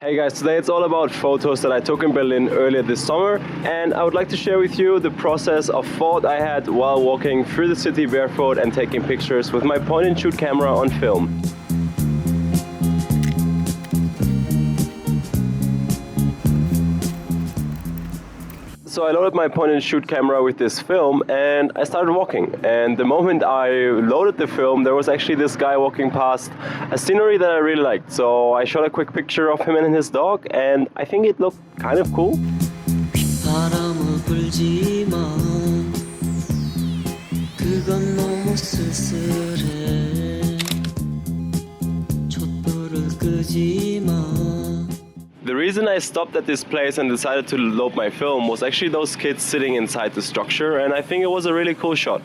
Hey guys, today it's all about photos that I took in Berlin earlier this summer, and I would like to share with you the process of thought I had while walking through the city barefoot and taking pictures with my point and shoot camera on film. So I loaded my point and shoot camera with this film and I started walking, and the moment I loaded the film there was actually this guy walking past a scenery that I really liked. So I shot a quick picture of him and his dog and I think it looked kind of cool. The reason I stopped at this place and decided to load my film was actually those kids sitting inside the structure, and I think it was a really cool shot.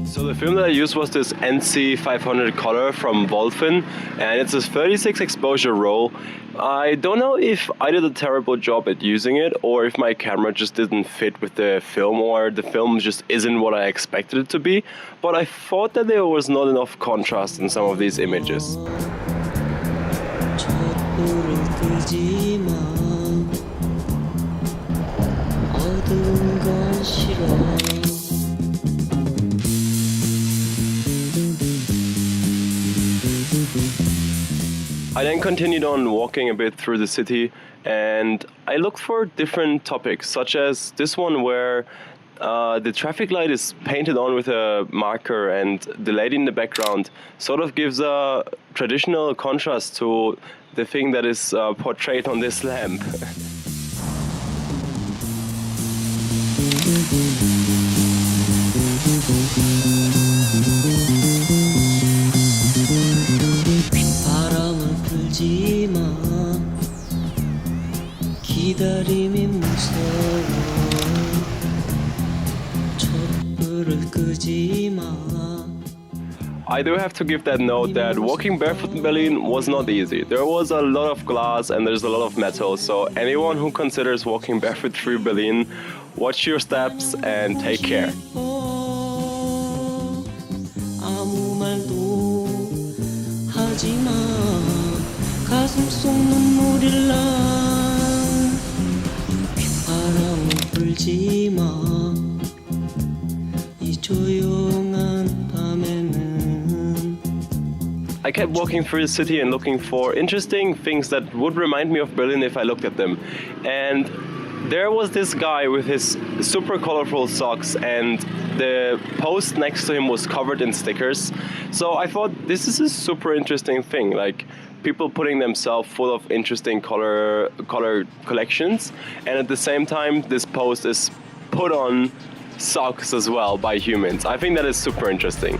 So the film that I used was this NC500 color from Wolfen, and it's a 36 exposure roll. I don't know if I did a terrible job at using it or if my camera just didn't fit with the film or the film just isn't what I expected it to be, but I thought that there was not enough contrast in some of these images. I then continued on walking a bit through the city and I looked for different topics, such as this one where the traffic light is painted on with a marker and the lady in the background sort of gives a traditional contrast to the thing that is portrayed on this lamp. I do have to give that note that walking barefoot in Berlin was not easy. There was a lot of glass and there's a lot of metal, so anyone who considers walking barefoot through Berlin, watch your steps and take care. I kept walking through the city and looking for interesting things that would remind me of Berlin if I looked at them. And there was this guy with his super colorful socks and the post next to him was covered in stickers. So I thought this is a super interesting thing, like people putting themselves full of interesting color collections, and at the same time this post is put on socks as well by humans. I think that is super interesting.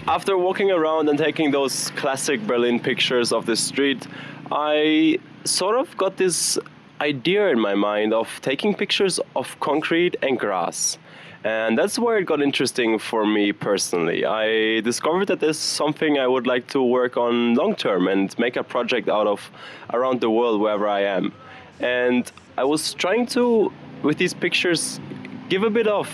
After walking around and taking those classic Berlin pictures of the street, I sort of got this idea in my mind of taking pictures of concrete and grass. And that's where it got interesting for me personally. I discovered that there's something I would like to work on long term and make a project out of around the world wherever I am. And I was trying to, with these pictures, give a bit of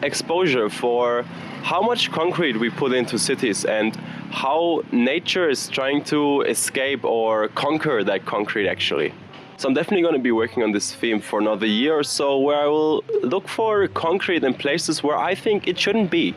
exposure for how much concrete we put into cities and how nature is trying to escape or conquer that concrete actually. So I'm definitely going to be working on this theme for another year or so, where I will look for concrete in places where I think it shouldn't be.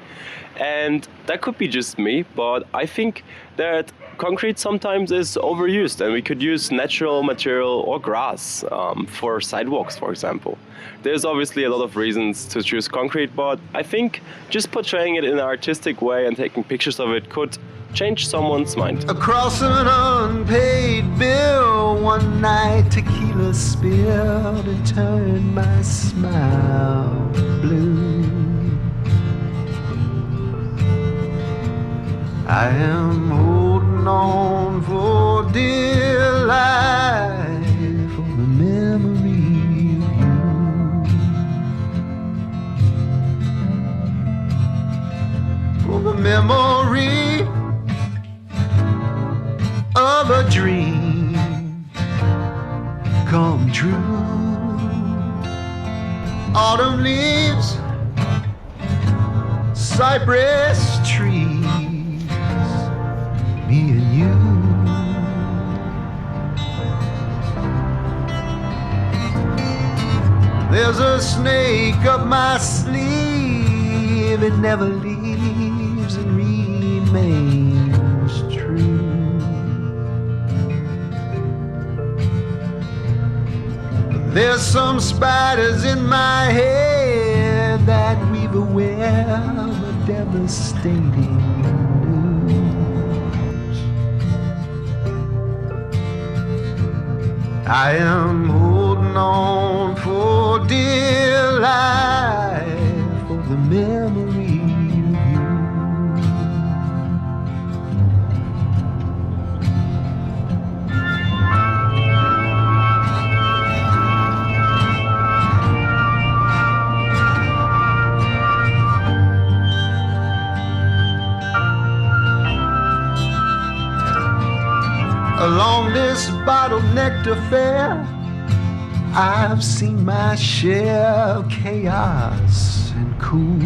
And that could be just me, but I think that concrete sometimes is overused, and we could use natural material or grass for sidewalks, for example. There's obviously a lot of reasons to choose concrete, but I think just portraying it in an artistic way and taking pictures of it could change someone's mind. Across an unpaid bill, one night tequila spilled and turned my smile blue. I am holding on for dear life for the memory of you, for the memory of a dream come true. Autumn leaves, cypress trees, me and you. There's a snake up my sleeve, it never leaves and remains true. There's some spiders in my head that weave a web of devastating news. I am holding on for dear life for the memory of you. Along this bottlenecked affair, I've seen my share of chaos and cool.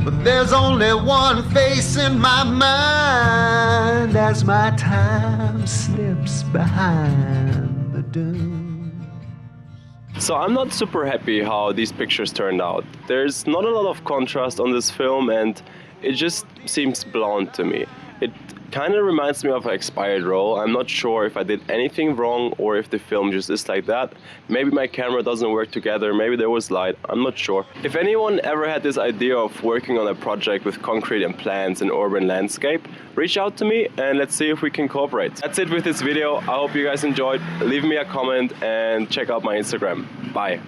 But there's only one face in my mind as my time slips behind the dunes. So I'm not super happy how these pictures turned out. There's not a lot of contrast on this film, and it just seems blonde to me. It kind of reminds me of an expired roll. I'm not sure if I did anything wrong or if the film just is like that. Maybe my camera doesn't work together, maybe there was light, I'm not sure. If anyone ever had this idea of working on a project with concrete and plants and urban landscape, reach out to me and let's see if we can cooperate. That's it with this video. I hope you guys enjoyed. Leave me a comment and check out my Instagram. Bye.